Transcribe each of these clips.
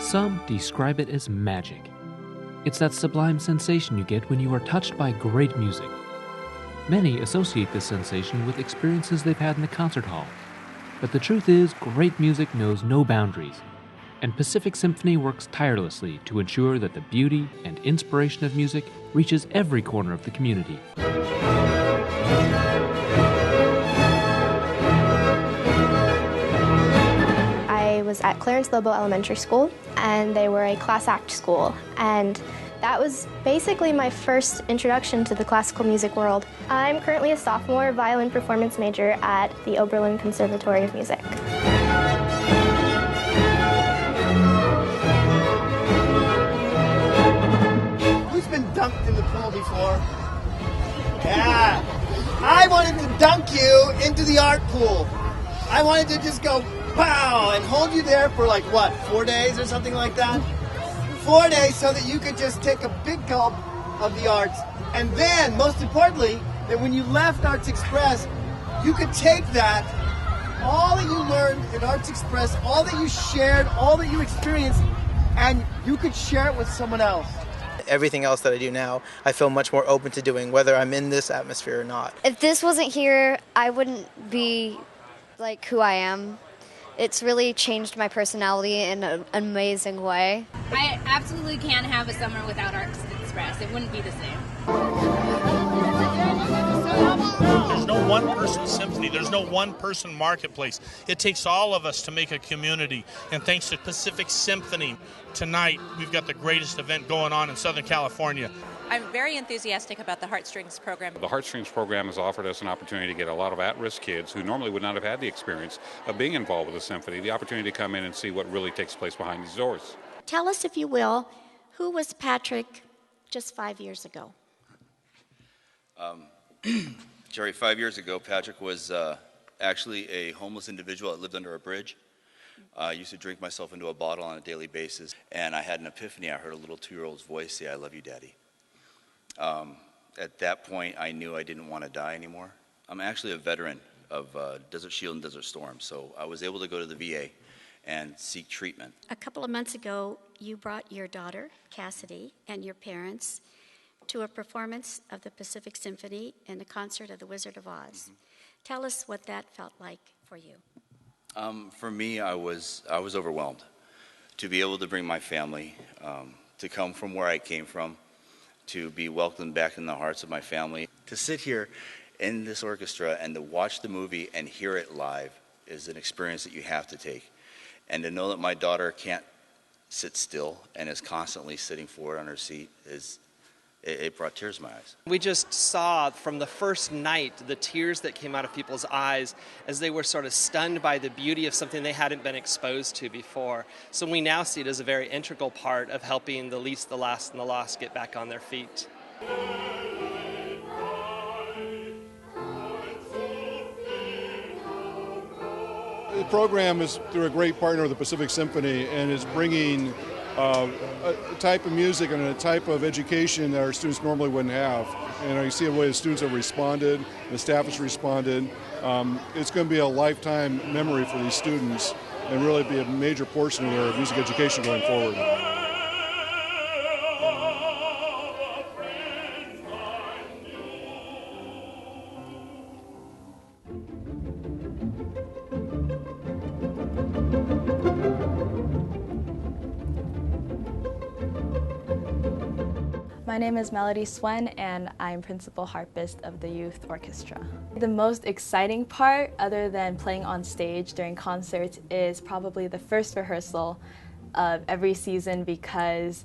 Some describe it as magic. It's that sublime sensation you get when you are touched by great music. Many associate this sensation with experiences they've had in the concert hall. But the truth is, great music knows no boundaries, and Pacific Symphony works tirelessly to ensure that the beauty and inspiration of music reaches every corner of the community. I was at Clarence Lobo Elementary School, and they were a class act school, and that was basically my first introduction to the classical music world. I'm currently a sophomore violin performance major at the Oberlin Conservatory of Music. Who's been dunked in the pool before? Yeah. I wanted to dunk you into the art pool. I wanted to just go pow and hold you there for like what, 4 days or something like that? 4 days so that you could just take a big gulp of the arts. And then, most importantly, that when you left Arts Express, you could take that, all that you learned in Arts Express, all that you shared, all that you experienced, and you could share it with someone else. Everything else that I do now, I feel much more open to doing, whether I'm in this atmosphere or not. If this wasn't here, I wouldn't be like who I am. It's really changed my personality in an amazing way. I absolutely can't have a summer without Arts Express. It wouldn't be the same. There's no one-person symphony. There's no one-person marketplace. It takes all of us to make a community. And thanks to Pacific Symphony, tonight we've got the greatest event going on in Southern California. I'm very enthusiastic about the Heartstrings program. The Heartstrings program has offered us an opportunity to get a lot of at-risk kids who normally would not have had the experience of being involved with the symphony, the opportunity to come in and see what really takes place behind these doors. Tell us, if you will, who was Patrick just 5 years ago? Jerry, 5 years ago, Patrick was actually a homeless individual that lived under a bridge. I used to drink myself into a bottle on a daily basis, and I had an epiphany. I heard a little 2-year-old's voice say, "I love you, Daddy." At that point, I knew I didn't want to die anymore. I'm actually a veteran of Desert Shield and Desert Storm, so I was able to go to the VA and seek treatment. A couple of months ago, you brought your daughter, Cassidy, and your parents to a performance of the Pacific Symphony and a concert of the Wizard of Oz. Mm-hmm. Tell us what that felt like for you. For me, I was overwhelmed to be able to bring my family, to come from where I came from, to be welcomed back in the hearts of my family. To sit here in this orchestra and to watch the movie and hear it live is an experience that you have to take. And to know that my daughter can't sit still and is constantly sitting forward on her seat it brought tears to my eyes. We just saw from the first night the tears that came out of people's eyes as they were sort of stunned by the beauty of something they hadn't been exposed to before. So we now see it as a very integral part of helping the least, the last, and the lost get back on their feet. The program is through a great partner with the Pacific Symphony and is bringing a type of music and a type of education that our students normally wouldn't have. And you see the way the students have responded, the staff has responded. It's going to be a lifetime memory for these students and really be a major portion of their music education going forward. My name is Melody Swen, and I'm principal harpist of the youth orchestra. The most exciting part, other than playing on stage during concerts, is probably the first rehearsal of every season, because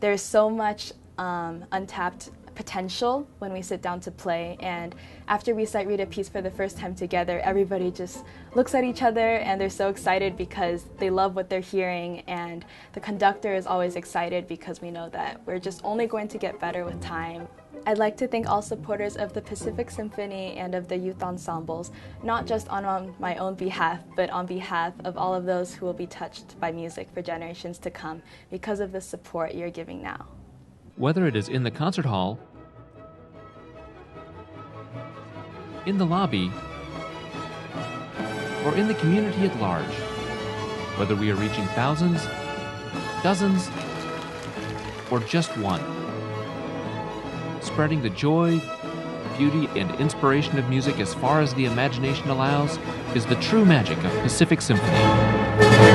there's so much untapped potential when we sit down to play. And after we sight read a piece for the first time together, everybody just looks at each other and they're so excited because they love what they're hearing, and the conductor is always excited because we know that we're just only going to get better with time. I'd like to thank all supporters of the Pacific Symphony and of the youth ensembles, not just on my own behalf, but on behalf of all of those who will be touched by music for generations to come because of the support you're giving now. Whether it is in the concert hall, in the lobby, or in the community at large, whether we are reaching thousands Dozens? Or just one? Spreading the joy, beauty, and inspiration of music as far as the imagination allows is the true magic of Pacific Symphony.